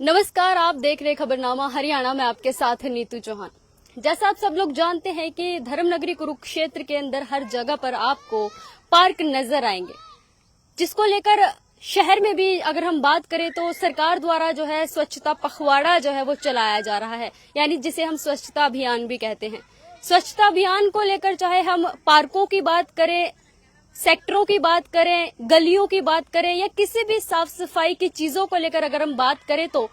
नमस्कार, आप देख रहे खबरनामा हरियाणा में, आपके साथ है नीतू चौहान। जैसा आप सब लोग जानते हैं कि धर्मनगरी कुरुक्षेत्र के अंदर हर जगह पर आपको पार्क नजर आएंगे, जिसको लेकर शहर में भी अगर हम बात करें तो सरकार द्वारा जो है स्वच्छता पखवाड़ा जो है वो चलाया जा रहा है, यानी जिसे हम स्वच्छता अभियान भी कहते हैं। स्वच्छता अभियान को लेकर चाहे हम पार्कों की बात करें, सेक्टरों की बात करें, गलियों की बात करें या किसी भी साफ सफाई की चीजों को लेकर अगर हम बात करें तो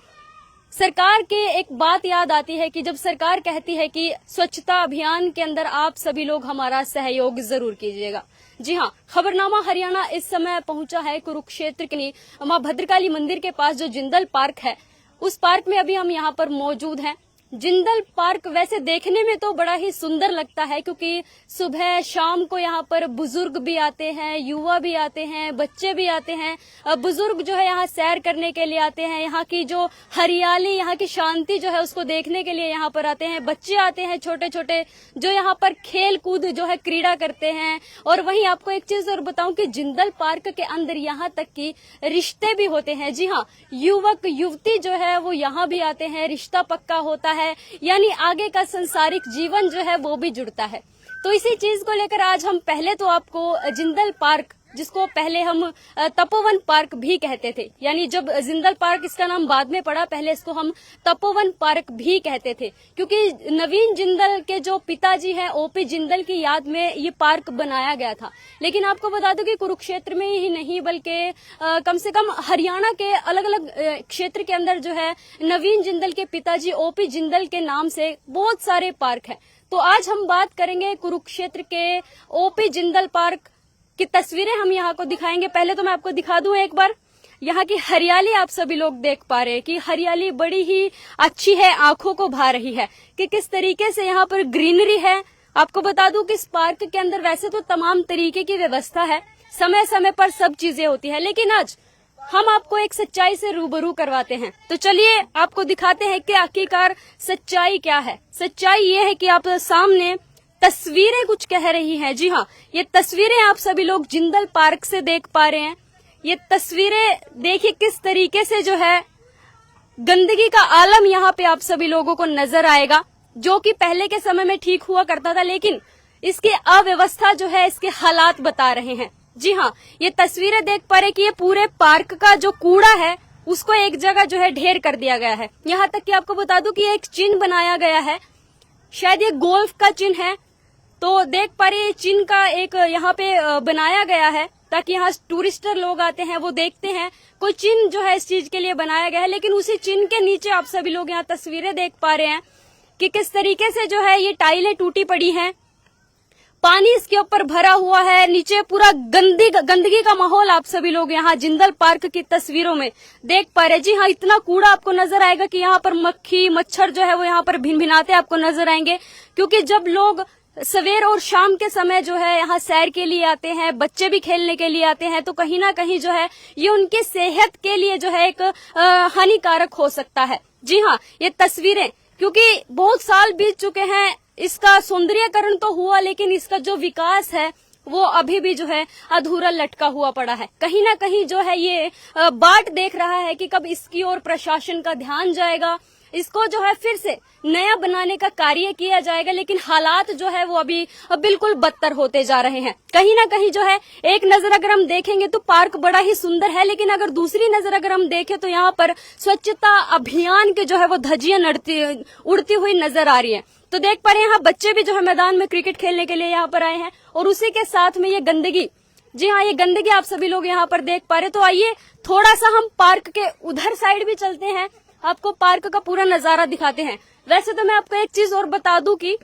सरकार की एक बात याद आती है कि जब सरकार कहती है कि स्वच्छता अभियान के अंदर आप सभी लोग हमारा सहयोग जरूर कीजिएगा। जी हाँ, खबरनामा हरियाणा इस समय पहुंचा है कुरुक्षेत्र के मां भद्रकाली मंदिर के पास जो जिंदल पार्क है, उस पार्क में अभी हम यहाँ पर मौजूद हैं। जिंदल पार्क वैसे देखने में तो बड़ा ही सुंदर लगता है, क्योंकि सुबह शाम को यहाँ पर बुजुर्ग भी आते हैं, युवा भी आते हैं, बच्चे भी आते हैं। बुजुर्ग जो है यहाँ सैर करने के लिए आते हैं, यहाँ की जो हरियाली, यहाँ की शांति जो है उसको देखने के लिए यहाँ पर आते हैं। बच्चे आते हैं छोटे छोटे, जो यहाँ पर खेल कूद जो है क्रीड़ा करते हैं। और वहीं आपको एक चीज और बताऊं कि जिंदल पार्क के अंदर यहाँ तक कि रिश्ते भी होते हैं। जी हाँ, युवक युवती जो है वो यहाँ भी आते हैं, रिश्ता पक्का होता है, यानी आगे का संसारिक जीवन जो है वो भी जुड़ता है। तो इसी चीज को लेकर आज हम पहले तो आपको जिंदल पार्क, जिसको पहले हम तपोवन पार्क भी कहते थे, यानी जब जिंदल पार्क इसका नाम बाद में पड़ा, पहले इसको हम तपोवन पार्क भी कहते थे, क्योंकि नवीन जिंदल के जो पिताजी हैं ओपी जिंदल की याद में ये पार्क बनाया गया था। लेकिन आपको बता दूं कि कुरुक्षेत्र में ही नहीं बल्कि कम से कम हरियाणा के अलग अलग क्षेत्र के अंदर जो है नवीन जिंदल के पिताजी ओपी जिंदल के नाम से बहुत सारे पार्क है। तो आज हम बात करेंगे कुरुक्षेत्र के ओपी जिंदल पार्क की तस्वीरें हम यहाँ को दिखाएंगे। पहले तो मैं आपको दिखा दूं एक बार यहाँ की हरियाली। आप सभी लोग देख पा रहे हैं कि हरियाली बड़ी ही अच्छी है, आंखों को भा रही है कि किस तरीके से यहाँ पर ग्रीनरी है। आपको बता दूं कि इस पार्क के अंदर वैसे तो तमाम तरीके की व्यवस्था है, समय समय पर सब चीजें होती है, लेकिन आज हम आपको एक सच्चाई से रूबरू करवाते हैं। तो चलिए आपको दिखाते हैं कि आखिरकार सच्चाई क्या है। सच्चाई ये है कि आप सामने तस्वीरें कुछ कह रही हैं। जी हाँ, ये तस्वीरें आप सभी लोग जिंदल पार्क से देख पा रहे हैं। ये तस्वीरें देखिए किस तरीके से जो है गंदगी का आलम यहाँ पे आप सभी लोगों को नजर आएगा, जो कि पहले के समय में ठीक हुआ करता था, लेकिन इसकी अव्यवस्था जो है इसके हालात बता रहे हैं। जी हाँ, ये तस्वीरें देख पा रहे कि ये पूरे पार्क का जो कूड़ा है उसको एक जगह जो है ढेर कर दिया गया है। यहाँ तक कि आपको बता दूं कि एक चिन्ह बनाया गया है, शायद ये गोल्फ का चिन्ह है। तो देख पा रहे चिन्ह का एक यहाँ पे बनाया गया है ताकि यहाँ टूरिस्टर लोग आते हैं वो देखते हैं, कोई चिन्ह जो है इस चीज के लिए बनाया गया है। लेकिन उसी चिन्ह के नीचे आप सभी लोग यहाँ तस्वीरें देख पा रहे हैं कि किस तरीके से जो है ये टाइलें टूटी पड़ी हैं, पानी इसके ऊपर भरा हुआ है, नीचे पूरा गंदगी का माहौल आप सभी लोग यहाँ जिंदल पार्क की तस्वीरों में देख पा रहे। जी हाँ, इतना कूड़ा आपको नजर आएगा कि यहाँ पर मक्खी मच्छर जो है वो यहाँ पर भिनभिनाते आपको नजर आएंगे, क्योंकि जब लोग सवेर और शाम के समय जो है यहाँ सैर के लिए आते हैं, बच्चे भी खेलने के लिए आते हैं, तो कहीं ना कहीं जो है ये उनकी सेहत के लिए जो है एक हानिकारक हो सकता है। जी हाँ, ये तस्वीरें क्योंकि बहुत साल बीत चुके हैं, इसका सौंदर्यकरण तो हुआ लेकिन इसका जो विकास है वो अभी भी जो है अधूरा लटका हुआ पड़ा है। कहीं ना कहीं जो है ये बाट देख रहा है कि कब इसकी ओर प्रशासन का ध्यान जाएगा, इसको जो है फिर से नया बनाने का कार्य किया जाएगा। लेकिन हालात जो है वो अभी बिल्कुल बदतर होते जा रहे हैं। कहीं ना कहीं जो है एक नजर अगर हम देखेंगे तो पार्क बड़ा ही सुंदर है, लेकिन अगर दूसरी नजर अगर हम देखें तो यहाँ पर स्वच्छता अभियान के जो है वो धज्जियां उड़ती हुई नजर आ रही है। तो देख पा रहे हैं यहाँ बच्चे भी जो है मैदान में क्रिकेट खेलने के लिए यहाँ पर आए हैं, और उसी के साथ में ये गंदगी, जी हाँ ये गंदगी आप सभी लोग यहाँ पर देख पा रहे। तो आइए थोड़ा सा हम पार्क के उधर साइड भी चलते हैं, आपको पार्क का पूरा नजारा दिखाते हैं। वैसे तो मैं आपको एक चीज और बता दूं कि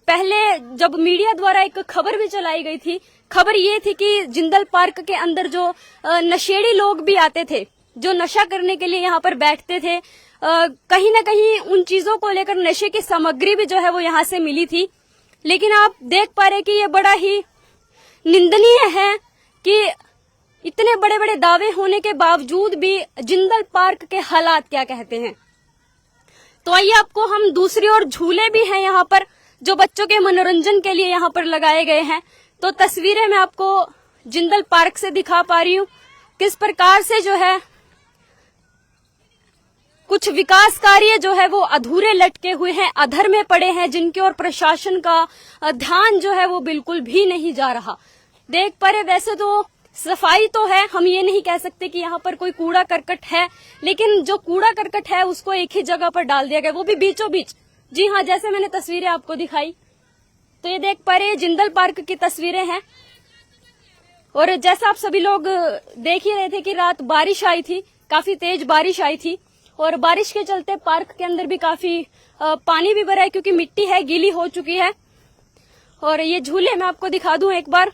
पहले जब मीडिया द्वारा एक खबर भी चलाई गई थी, खबर ये थी कि जिंदल पार्क के अंदर जो नशेड़ी लोग भी आते थे, जो नशा करने के लिए यहाँ पर बैठते थे, कहीं ना कहीं उन चीजों को लेकर नशे की सामग्री भी जो है वो यहाँ से मिली थी। लेकिन आप देख पा रहे कि ये बड़ा ही निंदनीय है कि इतने बड़े बड़े दावे होने के बावजूद भी जिंदल पार्क के हालात क्या कहते हैं। तो आइए आपको हम दूसरी ओर, झूले भी हैं यहाँ पर जो बच्चों के मनोरंजन के लिए यहाँ पर लगाए गए हैं। तो तस्वीरें मैं आपको जिंदल पार्क से दिखा पा रही हूँ किस प्रकार से जो है कुछ विकास कार्य जो है वो अधूरे लटके हुए हैं, अधर में पड़े हैं, जिनकी ओर प्रशासन का ध्यान जो है वो बिल्कुल भी नहीं जा रहा। देख पा रहे, वैसे तो सफाई तो है, हम ये नहीं कह सकते कि यहाँ पर कोई कूड़ा करकट है, लेकिन जो कूड़ा करकट है उसको एक ही जगह पर डाल दिया गया, वो भी बीचों बीच। जी हाँ, जैसे मैंने तस्वीरें आपको दिखाई, तो ये देख पा रहे जिंदल पार्क की तस्वीरें हैं। और जैसा आप सभी लोग देख ही रहे थे कि रात बारिश आई थी, काफी तेज बारिश आई थी, और बारिश के चलते पार्क के अंदर भी काफी पानी भी भरा है, क्योंकि मिट्टी है, गीली हो चुकी है। और ये झूले मैं आपको दिखा दूं एक बार,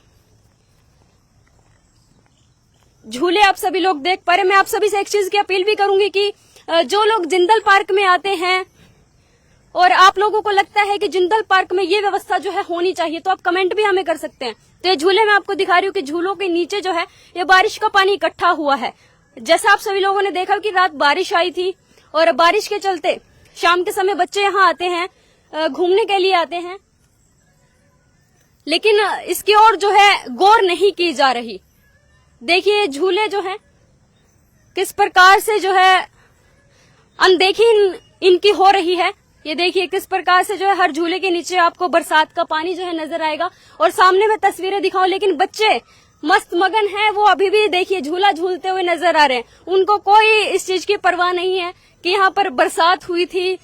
झूले आप सभी लोग देख पा रहे। मैं आप सभी से एक चीज की अपील भी करूंगी कि जो लोग जिंदल पार्क में आते हैं और आप लोगों को लगता है कि जिंदल पार्क में ये व्यवस्था जो है होनी चाहिए, तो आप कमेंट भी हमें कर सकते हैं। तो ये झूले मैं आपको दिखा रही हूँ कि झूलों के नीचे जो है ये बारिश का पानी इकट्ठा हुआ है। जैसा आप सभी लोगों ने देखा कि रात बारिश आई थी, और बारिश के चलते शाम के समय बच्चे यहाँ आते हैं, घूमने के लिए आते हैं, लेकिन इसकी ओर जो है गौर नहीं की जा रही। देखिए झूले जो हैं किस प्रकार से जो है अनदेखी इनकी हो रही है। ये देखिए किस प्रकार से जो है हर झूले के नीचे आपको बरसात का पानी जो है नजर आएगा। और सामने मैं तस्वीरें दिखाऊं, लेकिन बच्चे मस्त मगन हैं, वो अभी भी देखिए झूला झूलते हुए नजर आ रहे हैं। उनको कोई इस चीज की परवाह नहीं है कि यहाँ पर बरसात हुई थी,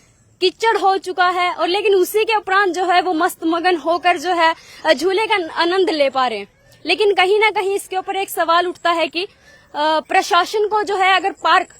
कीचड़ हो चुका है, और लेकिन उसी के उपरांत जो है वो मस्त मगन होकर जो है झूले का आनंद ले पा रहे हैं। लेकिन कहीं ना कहीं इसके ऊपर एक सवाल उठता है कि प्रशासन को जो है, अगर पार्क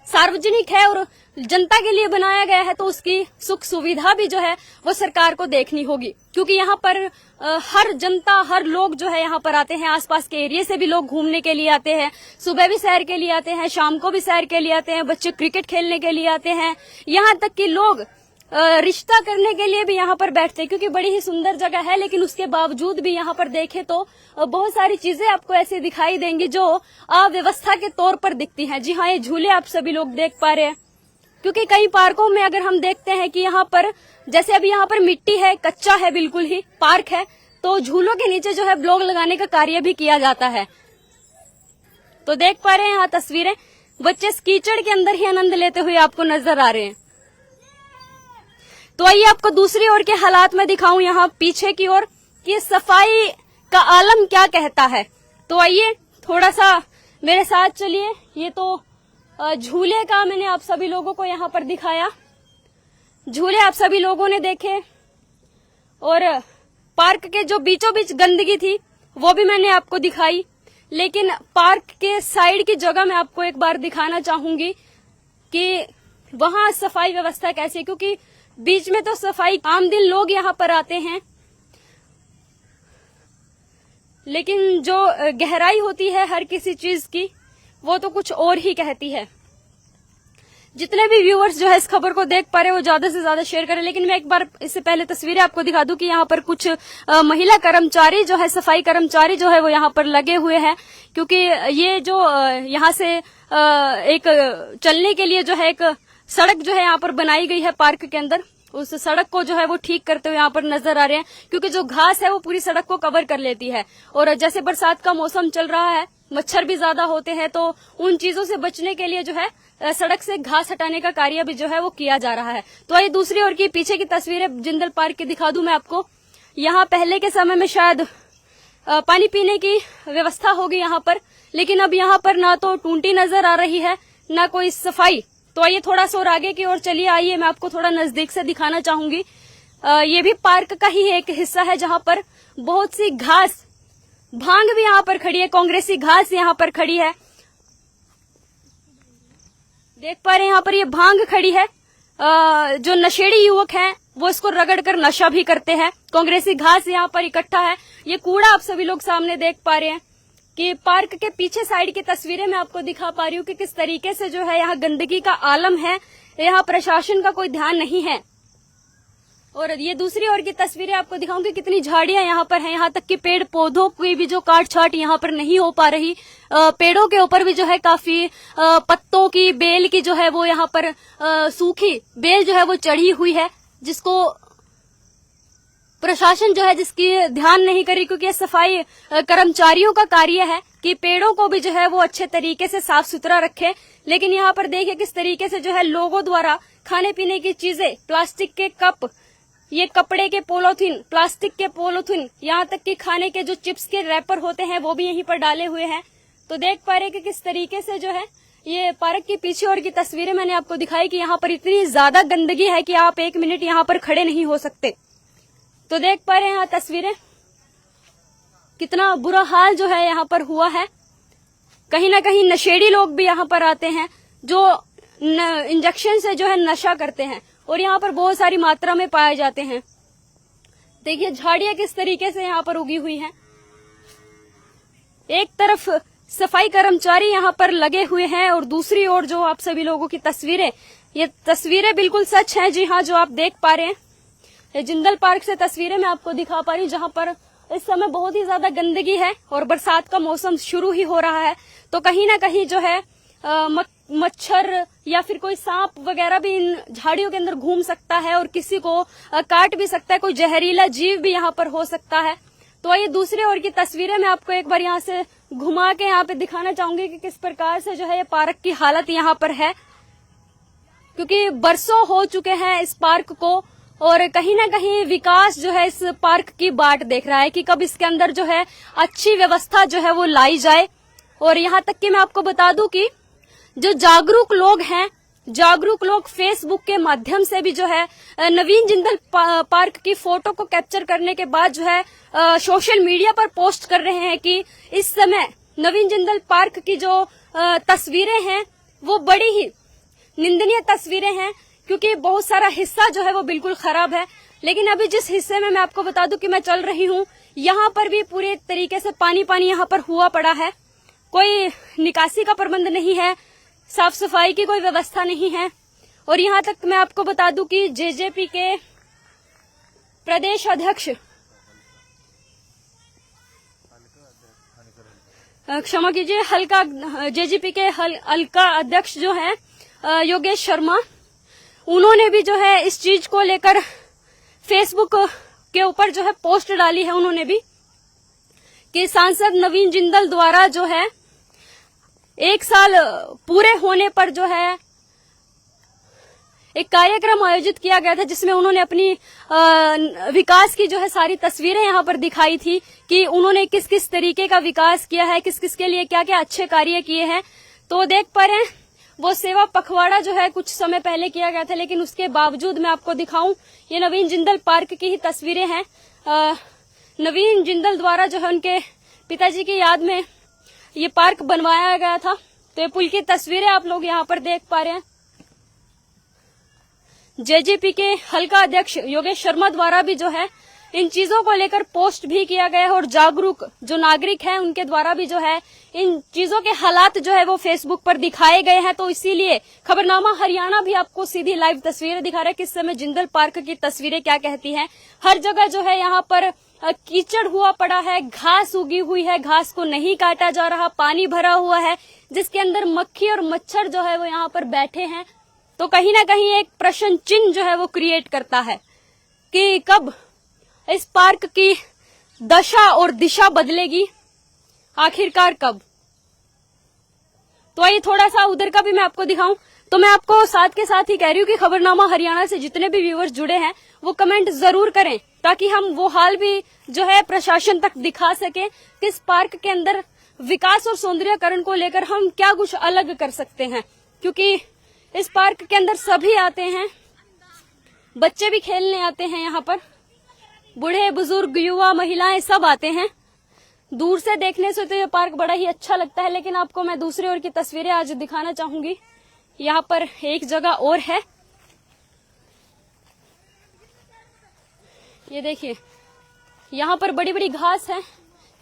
सार्वजनिक है और जनता के लिए बनाया गया है, तो उसकी सुख सुविधा भी जो है वो सरकार को देखनी होगी, क्योंकि यहाँ पर हर जनता, हर लोग जो है यहाँ पर आते हैं। आसपास के एरिया से भी लोग घूमने के लिए आते हैं, सुबह भी सैर के लिए आते हैं, शाम को भी सैर के लिए आते हैं, बच्चे क्रिकेट खेलने के लिए आते हैं, यहाँ तक कि लोग रिश्ता करने के लिए भी यहाँ पर बैठते हैं, क्योंकि बड़ी ही सुंदर जगह है। लेकिन उसके बावजूद भी यहाँ पर देखें तो बहुत सारी चीजें आपको ऐसे दिखाई देंगी जो अव्यवस्था के तौर पर दिखती हैं। जी हाँ, ये झूले आप सभी लोग देख पा रहे हैं, क्योंकि कई पार्कों में अगर हम देखते हैं कि यहाँ पर, जैसे अभी यहाँ पर मिट्टी है, कच्चा है, बिल्कुल ही पार्क है, तो झूलों के नीचे जो है ब्लॉक लगाने का कार्य भी किया जाता है। तो देख पा रहे हैं यहाँ तस्वीरें, बच्चे कीचड़ के अंदर ही आनंद लेते हुए आपको नजर आ रहे हैं। तो आइए आपको दूसरी ओर के हालात में दिखाऊं, यहाँ पीछे की ओर, कि सफाई का आलम क्या कहता है। तो आइए थोड़ा सा मेरे साथ चलिए। ये तो झूले का मैंने आप सभी लोगों को यहाँ पर दिखाया, झूले आप सभी लोगों ने देखे, और पार्क के जो बीचों बीच गंदगी थी वो भी मैंने आपको दिखाई। लेकिन पार्क के साइड की जगह मैं आपको एक बार दिखाना चाहूंगी कि वहां सफाई व्यवस्था कैसी, क्योंकि बीच में तो सफाई, आम दिन लोग यहाँ पर आते हैं, लेकिन जो गहराई होती है हर किसी चीज की वो तो कुछ और ही कहती है। जितने भी व्यूअर्स जो है इस खबर को देख पा रहे हैं वो ज्यादा से ज्यादा शेयर करें। लेकिन मैं एक बार इससे पहले तस्वीरें आपको दिखा दूं कि यहाँ पर कुछ महिला कर्मचारी जो है, सफाई कर्मचारी जो है वो यहाँ पर लगे हुए हैं, क्योंकि ये जो यहाँ से एक चलने के लिए जो है एक सड़क जो है यहाँ पर बनाई गई है पार्क के अंदर, उस सड़क को जो है वो ठीक करते हुए यहाँ पर नजर आ रहे हैं, क्योंकि जो घास है वो पूरी सड़क को कवर कर लेती है। और जैसे बरसात का मौसम चल रहा है, मच्छर भी ज्यादा होते हैं, तो उन चीजों से बचने के लिए जो है सड़क से घास हटाने का कार्य भी जो है वो किया जा रहा है। तो आइए दूसरी ओर की पीछे की तस्वीरें जिंदल पार्क की दिखा दूं मैं आपको। यहाँ पहले के समय में शायद पानी पीने की व्यवस्था होगी यहाँ पर, लेकिन अब यहाँ पर ना तो टूंटी नजर आ रही है, ना कोई सफाई। तो आइए थोड़ा सा और आगे की ओर चलिए, आइए मैं आपको थोड़ा नजदीक से दिखाना चाहूंगी। ये भी पार्क का ही एक हिस्सा है जहाँ पर बहुत सी घास, भांग भी यहाँ पर खड़ी है, कांग्रेसी घास यहाँ पर खड़ी है, देख पा रहे हैं यहाँ पर ये भांग खड़ी है। जो नशेड़ी युवक हैं वो इसको रगड़ कर नशा भी करते हैं। कांग्रेसी घास यहाँ पर इकट्ठा है, ये कूड़ा आप सभी लोग सामने देख पा रहे हैं। कि पार्क के पीछे साइड की तस्वीरें मैं आपको दिखा पा रही हूँ कि किस तरीके से जो है यहाँ गंदगी का आलम है, यहाँ प्रशासन का कोई ध्यान नहीं है। और ये दूसरी ओर की तस्वीरें आपको दिखाऊंगी, कितनी झाड़ियां यहाँ पर हैं, यहाँ तक कि पेड़ पौधों की भी जो काट छाट यहाँ पर नहीं हो पा रही। पेड़ों के ऊपर भी जो है काफी पत्तों की, बेल की जो है वो यहाँ पर सूखी बेल जो है वो चढ़ी हुई है, जिसको प्रशासन जो है जिसकी ध्यान नहीं करी, क्योंकि ये सफाई कर्मचारियों का कार्य है कि पेड़ों को भी जो है वो अच्छे तरीके से साफ सुथरा रखे। लेकिन यहाँ पर देखिए किस तरीके से जो है लोगों द्वारा खाने पीने की चीजें, प्लास्टिक के कप, ये कपड़े के पोलोथीन, प्लास्टिक के पोलोथीन, यहाँ तक कि खाने के जो चिप्स के रैपर होते हैं वो भी यहीं पर डाले हुए हैं। तो देख पा रहे कि किस तरीके से जो है ये पार्क की पीछे और की तस्वीरें मैंने आपको दिखाई कि यहाँ पर इतनी ज्यादा गंदगी है कि आप 1 मिनट यहाँ पर खड़े नहीं हो सकते। तो देख पा रहे हैं यहाँ तस्वीरें, कितना बुरा हाल जो है यहाँ पर हुआ है। कहीं ना कहीं नशेड़ी लोग भी यहाँ पर आते हैं जो इंजेक्शन से जो है नशा करते हैं और यहाँ पर बहुत सारी मात्रा में पाए जाते हैं। देखिए झाड़ियां किस तरीके से यहाँ पर उगी हुई हैं। एक तरफ सफाई कर्मचारी यहाँ पर लगे हुए हैं और दूसरी ओर जो आप सभी लोगों की तस्वीरें, ये तस्वीरें बिल्कुल सच हैं। जी हाँ, जो आप देख पा रहे हैं ये जिंदल पार्क से तस्वीरें मैं आपको दिखा पा रही हूँ, जहाँ पर इस समय बहुत ही ज्यादा गंदगी है और बरसात का मौसम शुरू ही हो रहा है। तो कहीं ना कहीं जो है मच्छर या फिर कोई सांप वगैरह भी इन झाड़ियों के अंदर घूम सकता है और किसी को काट भी सकता है, कोई जहरीला जीव भी यहाँ पर हो सकता है। तो आइए दूसरी ओर की तस्वीरें मैं आपको एक बार यहाँ से घुमा के यहाँ पे दिखाना चाहूंगी कि किस प्रकार से जो है ये पार्क की हालत यहाँ पर है, क्योंकि बरसों हो चुके हैं इस पार्क को और कहीं ना कहीं विकास जो है इस पार्क की बाट देख रहा है कि कब इसके अंदर जो है अच्छी व्यवस्था जो है वो लाई जाए। और यहाँ तक कि मैं आपको बता दूं कि जो जागरूक लोग हैं, जागरूक लोग फेसबुक के माध्यम से भी जो है नवीन जिंदल पार्क की फोटो को कैप्चर करने के बाद जो है सोशल मीडिया पर पोस्ट कर रहे हैं कि इस समय नवीन जिंदल पार्क की जो तस्वीरें हैं वो बड़ी ही निंदनीय तस्वीरें हैं, क्योंकि बहुत सारा हिस्सा जो है वो बिल्कुल खराब है। लेकिन अभी जिस हिस्से में मैं आपको बता दूं कि मैं चल रही हूँ, यहाँ पर भी पूरे तरीके से पानी पानी यहाँ पर हुआ पड़ा है। कोई निकासी का प्रबंध नहीं है, साफ सफाई की कोई व्यवस्था नहीं है। और यहाँ तक मैं आपको बता दूं कि जेजेपी के प्रदेश अध्यक्ष, क्षमा कीजिए, जेजेपी के हल्का अध्यक्ष जो है योगेश शर्मा, उन्होंने भी जो है इस चीज को लेकर फेसबुक के ऊपर जो है पोस्ट डाली है उन्होंने भी कि सांसद नवीन जिंदल द्वारा जो है 1 साल पूरे होने पर जो है एक कार्यक्रम आयोजित किया गया था, जिसमें उन्होंने अपनी विकास की जो है सारी तस्वीरें यहाँ पर दिखाई थी कि उन्होंने किस किस तरीके का विकास किया है, किस किस के लिए क्या क्या अच्छे कार्य किए हैं। तो देख पा रहे हैं वो सेवा पखवाड़ा जो है कुछ समय पहले किया गया था, लेकिन उसके बावजूद मैं आपको दिखाऊं, ये नवीन जिंदल पार्क की ही तस्वीरें हैं। नवीन जिंदल द्वारा जो है उनके पिताजी की याद में ये पार्क बनवाया गया था। तो ये पुल की तस्वीरें आप लोग यहाँ पर देख पा रहे हैं। जेजेपी के हल्का अध्यक्ष योगेश शर्मा द्वारा भी जो है इन चीजों को लेकर पोस्ट भी किया गया है और जागरूक जो नागरिक हैं उनके द्वारा भी जो है इन चीजों के हालात जो है वो फेसबुक पर दिखाए गए हैं। तो इसीलिए खबरनामा हरियाणा भी आपको सीधी लाइव तस्वीरें दिखा रहा है कि इस समय जिंदल पार्क की तस्वीरें क्या कहती हैं। हर जगह जो है यहाँ पर कीचड़ हुआ पड़ा है, घास उगी हुई है, घास को नहीं काटा जा रहा, पानी भरा हुआ है जिसके अंदर मक्खी और मच्छर जो है वो यहाँ पर बैठे हैं। तो कहीं ना कहीं एक प्रश्न चिन्ह जो है वो क्रिएट करता है कि कब इस पार्क की दशा और दिशा बदलेगी, आखिरकार कब। तो आइए थोड़ा सा उधर का भी मैं आपको दिखाऊं। तो मैं आपको साथ के साथ ही कह रही हूँ कि खबरनामा हरियाणा से जितने भी व्यूअर्स जुड़े हैं वो कमेंट जरूर करें, ताकि हम वो हाल भी जो है प्रशासन तक दिखा सके कि इस पार्क के अंदर विकास और सौंदर्यकरण को लेकर हम क्या कुछ अलग कर सकते हैं। क्योंकि इस पार्क के अंदर सभी आते हैं, बच्चे भी खेलने आते हैं, यहाँ पर बूढ़े बुजुर्ग युवा महिलाएं सब आते हैं। दूर से देखने से तो ये पार्क बड़ा ही अच्छा लगता है, लेकिन आपको मैं दूसरी ओर की तस्वीरें आज दिखाना चाहूंगी। यहाँ पर एक जगह और है, ये देखिए यहाँ पर बड़ी बड़ी घास है,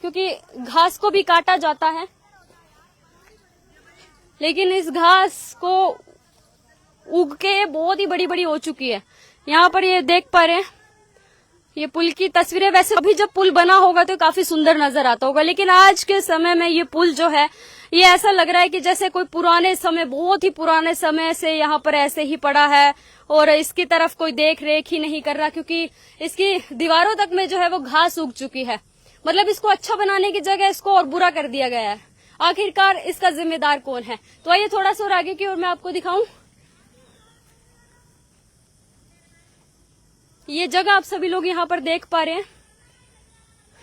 क्योंकि घास को भी काटा जाता है, लेकिन इस घास को उग के बहुत ही बड़ी बड़ी हो चुकी है। यहाँ पर ये देख पा रहे हैं, ये पुल की तस्वीरें, वैसे अभी जब पुल बना होगा तो काफी सुंदर नजर आता होगा, लेकिन आज के समय में ये पुल जो है ये ऐसा लग रहा है कि जैसे कोई पुराने समय, बहुत ही पुराने समय से यहाँ पर ऐसे ही पड़ा है और इसकी तरफ कोई देख रेख ही नहीं कर रहा, क्योंकि इसकी दीवारों तक में जो है वो घास उग चुकी है। मतलब इसको अच्छा बनाने की जगह इसको और बुरा कर दिया गया है। आखिरकार इसका जिम्मेदार कौन है? तो आइए थोड़ा सा और आगे की ओर मैं आपको दिखाऊं। ये जगह आप सभी लोग यहाँ पर देख पा रहे हैं,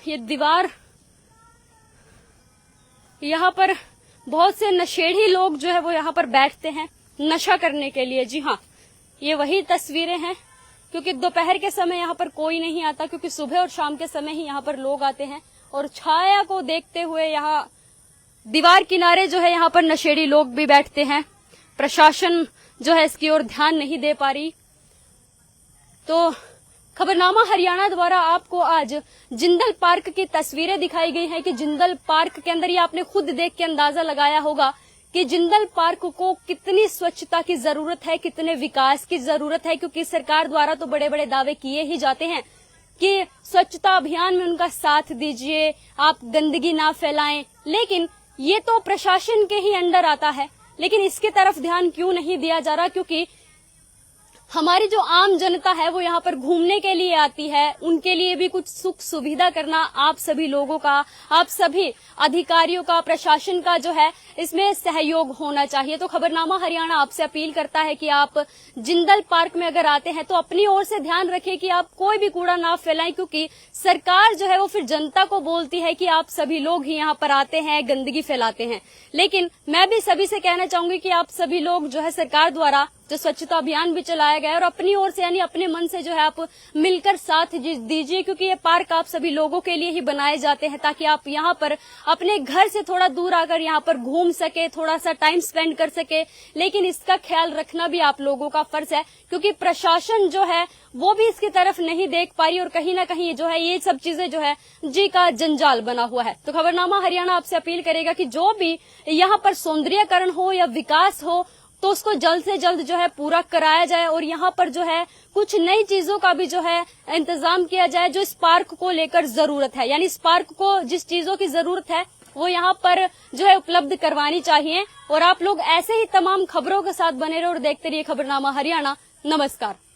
ये दीवार, यहाँ पर बहुत से नशेड़ी लोग जो है वो यहाँ पर बैठते हैं नशा करने के लिए। जी हाँ, ये वही तस्वीरें हैं, क्योंकि दोपहर के समय यहाँ पर कोई नहीं आता, क्योंकि सुबह और शाम के समय ही यहाँ पर लोग आते हैं और छाया को देखते हुए यहाँ दीवार किनारे जो है यहाँ पर नशेड़ी लोग भी बैठते हैं। प्रशासन जो है इसकी ओर ध्यान नहीं दे पा रही। तो खबरनामा हरियाणा द्वारा आपको आज जिंदल पार्क की तस्वीरें दिखाई गई हैं कि जिंदल पार्क के अंदर ये आपने खुद देख के अंदाजा लगाया होगा कि जिंदल पार्क को कितनी स्वच्छता की जरूरत है, कितने विकास की जरूरत है, क्योंकि सरकार द्वारा तो बड़े बड़े दावे किए ही जाते हैं कि स्वच्छता अभियान में उनका साथ दीजिए, आप गंदगी ना फैलाएं, लेकिन ये तो प्रशासन के ही अंडर आता है। लेकिन इसकी तरफ ध्यान क्यों नहीं दिया जा रहा? क्योंकि हमारी जो आम जनता है वो यहाँ पर घूमने के लिए आती है, उनके लिए भी कुछ सुख सुविधा करना आप सभी लोगों का, आप सभी अधिकारियों का, प्रशासन का जो है इसमें सहयोग होना चाहिए। तो खबरनामा हरियाणा आपसे अपील करता है कि आप जिंदल पार्क में अगर आते हैं तो अपनी ओर से ध्यान रखें कि आप कोई भी कूड़ा ना फैलाएं, क्योंकि सरकार जो है वो फिर जनता को बोलती है कि आप सभी लोग ही यहाँ पर आते हैं, गंदगी फैलाते हैं। लेकिन मैं भी सभी से कहना चाहूंगी कि आप सभी लोग जो है सरकार द्वारा जो स्वच्छता अभियान भी चलाया गया है और अपनी ओर से यानी अपने मन से जो है आप मिलकर साथ दीजिए, क्योंकि ये पार्क आप सभी लोगों के लिए ही बनाए जाते हैं ताकि आप यहाँ पर अपने घर से थोड़ा दूर आकर यहाँ पर घूम सके, थोड़ा सा टाइम स्पेंड कर सके। लेकिन इसका ख्याल रखना भी आप लोगों का फर्ज है, क्योंकि प्रशासन जो है वो भी इसकी तरफ नहीं देख पा रही और कहीं ना कहीं जो है ये सब चीजें जो है जी का जंजाल बना हुआ है। तो खबरनामा हरियाणा आपसे अपील करेगा कि जो भी यहाँ पर सौंदर्यकरण हो या विकास हो तो उसको जल्द से जल्द जो है पूरा कराया जाए और यहाँ पर जो है कुछ नई चीजों का भी जो है इंतजाम किया जाए जो इस पार्क को लेकर जरूरत है। यानी इस पार्क को जिस चीजों की जरूरत है वो यहाँ पर जो है उपलब्ध करवानी चाहिए। और आप लोग ऐसे ही तमाम खबरों के साथ बने रहो और देखते रहिए खबरनामा हरियाणा। नमस्कार।